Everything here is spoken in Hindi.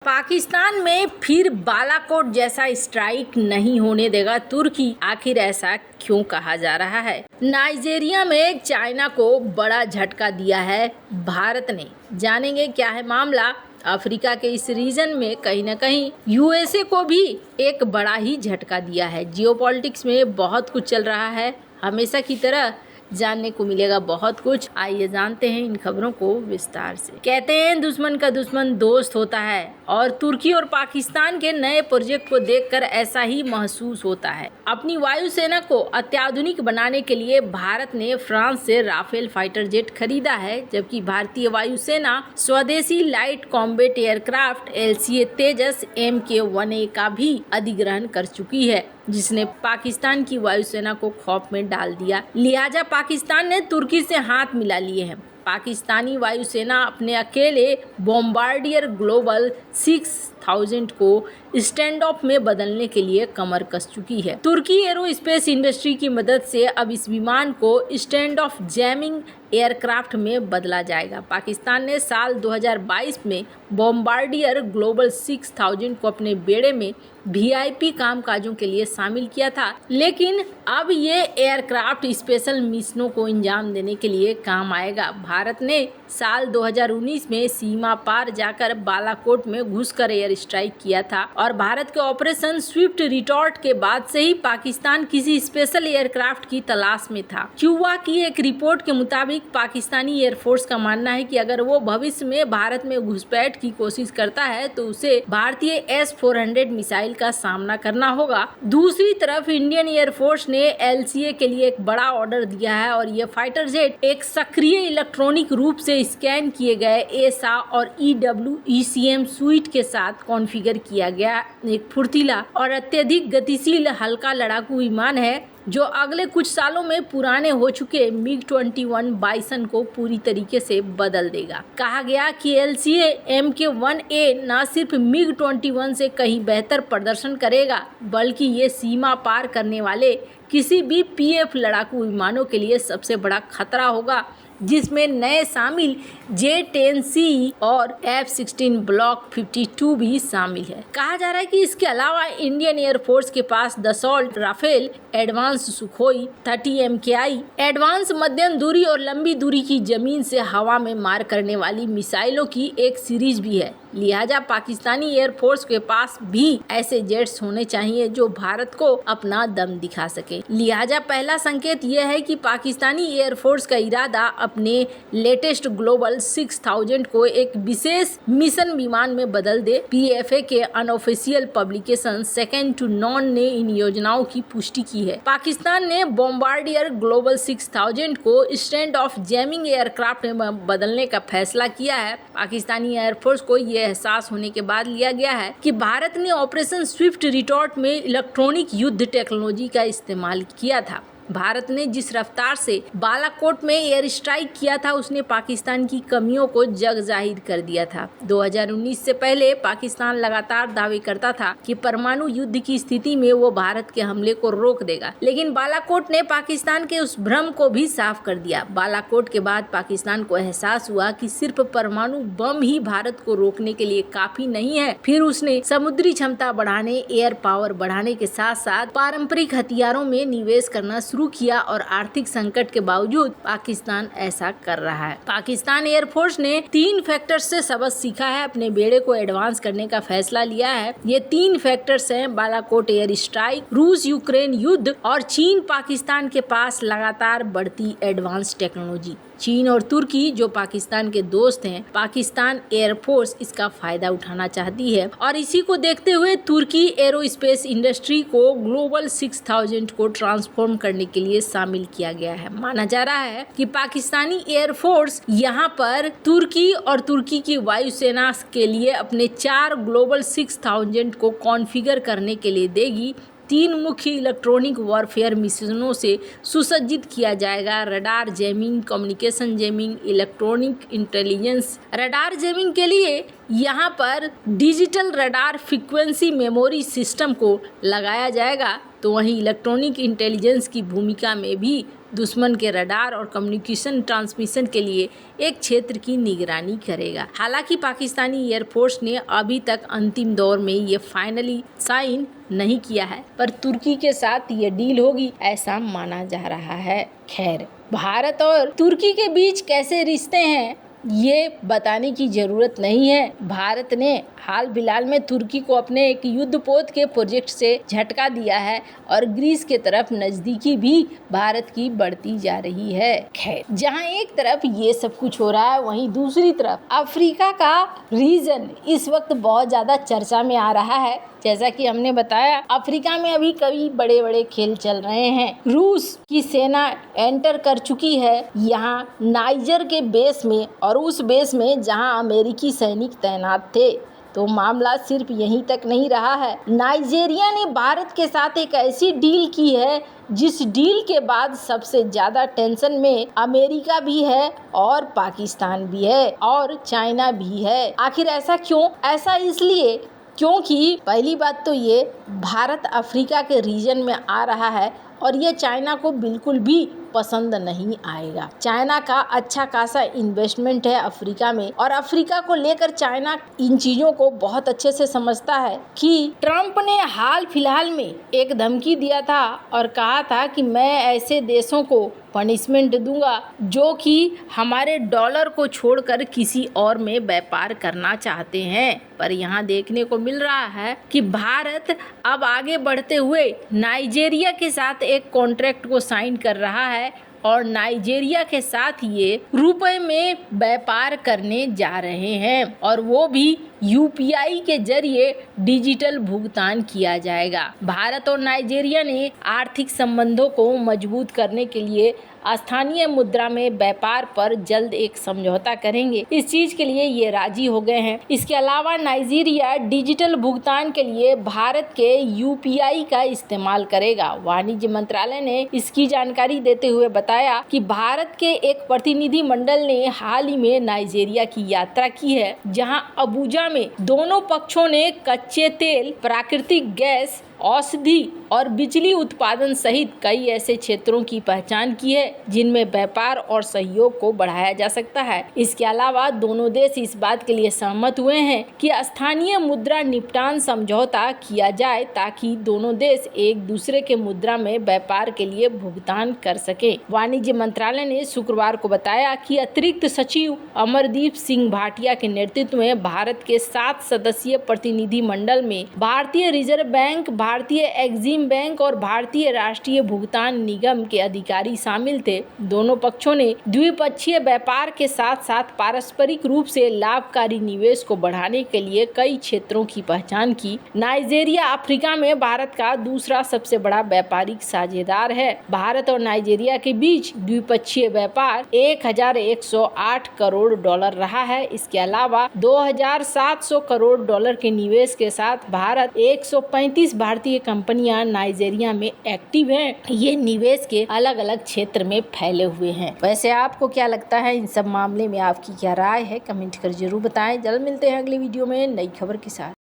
पाकिस्तान में फिर बालाकोट जैसा स्ट्राइक नहीं होने देगा तुर्की। आखिर ऐसा क्यों कहा जा रहा है? नाइजीरिया में चाइना को बड़ा झटका दिया है भारत ने। जानेंगे क्या है मामला। अफ्रीका के इस रीजन में कहीं ना कहीं यूएसए को भी एक बड़ा ही झटका दिया है। जियोपॉलिटिक्स में बहुत कुछ चल रहा है, हमेशा की तरह जानने को मिलेगा बहुत कुछ। आइए जानते हैं इन खबरों को विस्तार से। कहते हैं दुश्मन का दुश्मन दोस्त होता है और तुर्की और पाकिस्तान के नए प्रोजेक्ट को देखकर ऐसा ही महसूस होता है। अपनी वायुसेना को अत्याधुनिक बनाने के लिए भारत ने फ्रांस से राफेल फाइटर जेट खरीदा है, जबकि भारतीय वायुसेना स्वदेशी लाइट कॉम्बैट एयरक्राफ्ट LCA तेजस MK-1A का भी अधिग्रहण कर चुकी है, जिसने पाकिस्तान की वायुसेना को खौफ में डाल दिया। लिहाजा पाकिस्तान ने तुर्की से हाथ मिला लिए हैं। पाकिस्तानी वायुसेना अपने अकेले बॉम्बार्डियर ग्लोबल 6000 को स्टैंड ऑफ में बदलने के लिए कमर कस चुकी है। तुर्की एरोस्पेस इंडस्ट्री की मदद से अब इस विमान को स्टैंड ऑफ जैमिंग एयरक्राफ्ट में बदला जाएगा। पाकिस्तान ने साल 2022 में बॉम्बार्डियर ग्लोबल 6000 को अपने बेड़े में VIP कामकाजों के लिए शामिल किया था, लेकिन अब ये एयरक्राफ्ट स्पेशल मिशनों को अंजाम देने के लिए काम आएगा। भारत ने साल 2019 में सीमा पार जाकर बालाकोट में घुसकर एयर स्ट्राइक किया था और भारत के ऑपरेशन स्विफ्ट रिटॉर्ट के बाद से ही पाकिस्तान किसी स्पेशल एयरक्राफ्ट की तलाश में था। क्यूबा की एक रिपोर्ट के मुताबिक पाकिस्तानी एयरफोर्स का मानना है कि अगर वो भविष्य में भारत में घुसपैठ की कोशिश करता है तो उसे भारतीय S-400 मिसाइल का सामना करना होगा। दूसरी तरफ इंडियन एयरफोर्स ने LCA के लिए एक बड़ा ऑर्डर दिया है और ये फाइटर जेट एक सक्रिय इलेक्ट्रॉनिक रूप से स्कैन किए गए ESA और EW/ECM सुइट के साथ कॉन्फ़िगर किया गया एक फुर्तीला और अत्यधिक गतिशील हल्का लड़ाकू विमान है, जो अगले कुछ सालों में पुराने हो चुके MiG-21 बाइसन को पूरी तरीके से बदल देगा। कहा गया कि LCA MK-1A न सिर्फ MiG-21 से कहीं बेहतर प्रदर्शन करेगा, बल्कि ये सीमा पार करने वाले किसी भी PF लड़ाकू विमानों के लिए सबसे बड़ा खतरा होगा, जिसमें नए शामिल J-10C और F-16 ब्लॉक 52 भी शामिल है। कहा जा रहा है कि इसके अलावा इंडियन एयरफोर्स के पास Dassault Rafale, advance Sukhoi 30 MKI, advance मध्यम दूरी और लंबी दूरी की जमीन से हवा में मार करने वाली मिसाइलों की एक सीरीज भी है। लिहाजा पाकिस्तानी एयरफोर्स के पास भी ऐसे जेट्स होने चाहिए जो भारत को अपना दम दिखा सके। लिहाजा पहला संकेत यह है कि पाकिस्तानी एयरफोर्स का इरादा अपने लेटेस्ट ग्लोबल 6000 को एक विशेष मिशन विमान में बदल दे। PFA के unofficial publication second to none ने इन योजनाओं की पुष्टि की है। पाकिस्तान ने बॉम्बार्डियर ग्लोबल 6000 को स्टैंड ऑफ जैमिंग एयरक्राफ्ट में बदलने का फैसला किया है। पाकिस्तानी एयरफोर्स को यह एहसास होने के बाद लिया गया है कि भारत ने ऑपरेशन स्विफ्ट रिटॉर्ट में इलेक्ट्रॉनिक युद्ध टेक्नोलॉजी का इस्तेमाल किया था। भारत ने जिस रफ्तार से बालाकोट में एयर स्ट्राइक किया था, उसने पाकिस्तान की कमियों को जग जाहिर कर दिया था। 2019 से पहले पाकिस्तान लगातार दावे करता था कि परमाणु युद्ध की स्थिति में वो भारत के हमले को रोक देगा, लेकिन बालाकोट ने पाकिस्तान के उस भ्रम को भी साफ कर दिया। बालाकोट के बाद पाकिस्तान को एहसास हुआ कि सिर्फ परमाणु बम ही भारत को रोकने के लिए काफी नहीं है। फिर उसने समुद्री क्षमता बढ़ाने, एयर पावर बढ़ाने के साथ साथ पारंपरिक हथियारों में निवेश करना शुरू किया और आर्थिक संकट के बावजूद पाकिस्तान ऐसा कर रहा है। पाकिस्तान एयरफोर्स ने 3 फैक्टर्स से सबक सीखा है, अपने बेड़े को एडवांस करने का फैसला लिया है। ये 3 फैक्टर्स हैं: बालाकोट एयर स्ट्राइक, रूस यूक्रेन युद्ध और चीन पाकिस्तान के पास लगातार बढ़ती एडवांस टेक्नोलॉजी। चीन और तुर्की जो पाकिस्तान के दोस्त हैं, पाकिस्तान एयरफोर्स इसका फायदा उठाना चाहती है और इसी को देखते हुए तुर्की एरोस्पेस इंडस्ट्री को ग्लोबल 6000 को ट्रांसफॉर्म करने के लिए शामिल किया गया है। माना जा रहा है कि पाकिस्तानी एयरफोर्स यहाँ पर तुर्की और तुर्की की वायुसेना के लिए अपने 4 ग्लोबल 6000 को कॉन्फ़िगर करने के लिए देगी। 3 मुख्य इलेक्ट्रॉनिक वॉरफेयर मिशनों से सुसज्जित किया जाएगा: radar jamming, communication jamming, electronic intelligence. Radar jamming के लिए यहाँ पर digital radar frequency memory system को लगाया जाएगा, तो वहीं इलेक्ट्रॉनिक इंटेलिजेंस की भूमिका में भी दुश्मन के रडार और कम्युनिकेशन ट्रांसमिशन के लिए एक क्षेत्र की निगरानी करेगा। हालांकि पाकिस्तानी एयरफोर्स ने अभी तक अंतिम दौर में ये फाइनली साइन नहीं किया है, पर तुर्की के साथ ये डील होगी ऐसा माना जा रहा है। खैर, भारत और तुर्की के बीच कैसे रिश्ते हैं ये बताने की जरूरत नहीं है। भारत ने हाल फिलहाल में तुर्की को अपने एक युद्धपोत के प्रोजेक्ट से झटका दिया है और ग्रीस के तरफ नजदीकी भी भारत की बढ़ती जा रही है। खैर, जहां एक तरफ ये सब कुछ हो रहा है, वहीं दूसरी तरफ अफ्रीका का रीजन इस वक्त बहुत ज्यादा चर्चा में आ रहा है। जैसा कि हमने बताया, अफ्रीका में अभी कई बड़े बड़े खेल चल रहे हैं। रूस की सेना एंटर कर चुकी है यहाँ नाइजर के बेस में, और उस बेस में जहाँ अमेरिकी सैनिक तैनात थे। तो मामला सिर्फ यहीं तक नहीं रहा है। नाइजीरिया ने भारत के साथ एक ऐसी डील की है जिस डील के बाद सबसे ज्यादा टेंशन में अमेरिका भी है और पाकिस्तान भी है और चाइना भी है। आखिर ऐसा क्यों? ऐसा इसलिए क्योंकि पहली बात तो ये भारत अफ्रीका के रीजन में आ रहा है और ये चाइना को बिल्कुल भी पसंद नहीं आएगा। चाइना का अच्छा खासा इन्वेस्टमेंट है अफ्रीका में, और अफ्रीका को लेकर चाइना इन चीज़ों को बहुत अच्छे से समझता है कि ट्रम्प ने हाल फिलहाल में एक धमकी दिया था और कहा था कि मैं ऐसे देशों को पनिशमेंट दूंगा जो कि हमारे डॉलर को छोड़कर किसी और में व्यापार करना चाहते हैं। पर यहाँ देखने को मिल रहा है कि भारत अब आगे बढ़ते हुए नाइजीरिया के साथ एक कॉन्ट्रैक्ट को साइन कर रहा है और नाइजीरिया के साथ ये रुपए में व्यापार करने जा रहे हैं, और वो भी यूपीआई के जरिए डिजिटल भुगतान किया जाएगा। भारत और नाइजीरिया ने आर्थिक संबंधों को मजबूत करने के लिए स्थानीय मुद्रा में व्यापार पर जल्द एक समझौता करेंगे। इस चीज के लिए ये राजी हो गए हैं। इसके अलावा नाइजीरिया डिजिटल भुगतान के लिए भारत के यूपीआई का इस्तेमाल करेगा। वाणिज्य मंत्रालय ने इसकी जानकारी देते हुए बताया कि भारत के एक प्रतिनिधि मंडल ने हाल ही में नाइजीरिया की यात्रा की है, जहां अबुजा में दोनों पक्षों ने कच्चे तेल, प्राकृतिक गैस, औषधि और बिजली उत्पादन सहित कई ऐसे क्षेत्रों की पहचान की है जिनमें व्यापार और सहयोग को बढ़ाया जा सकता है। इसके अलावा दोनों देश इस बात के लिए सहमत हुए हैं कि स्थानीय मुद्रा निपटान समझौता किया जाए ताकि दोनों देश एक दूसरे के मुद्रा में व्यापार के लिए भुगतान कर सके। वाणिज्य मंत्रालय ने शुक्रवार को बताया कि अतिरिक्त सचिव अमरदीप सिंह भाटिया के नेतृत्व में भारत के 7 सदस्यीय प्रतिनिधि मंडल में भारतीय रिजर्व बैंक, भारतीय एग्जिम बैंक और भारतीय राष्ट्रीय भुगतान निगम के अधिकारी शामिल थे। दोनों पक्षों ने द्विपक्षीय व्यापार के साथ साथ पारस्परिक रूप से लाभकारी निवेश को बढ़ाने के लिए कई क्षेत्रों की पहचान की। नाइजीरिया अफ्रीका में भारत का दूसरा सबसे बड़ा व्यापारिक साझेदार है। भारत और नाइजीरिया के बीच द्विपक्षीय व्यापार 1108 करोड़ डॉलर रहा है। इसके अलावा 2700 करोड़ डॉलर के निवेश के साथ भारत 135 भारतीय कंपनियां नाइजीरिया में एक्टिव हैं। ये निवेश के अलग अलग क्षेत्र में फैले हुए हैं। वैसे आपको क्या लगता है इन सब मामले में? आपकी क्या राय है? कमेंट कर जरूर बताएं। जल्द मिलते हैं अगली वीडियो में नई खबर के साथ।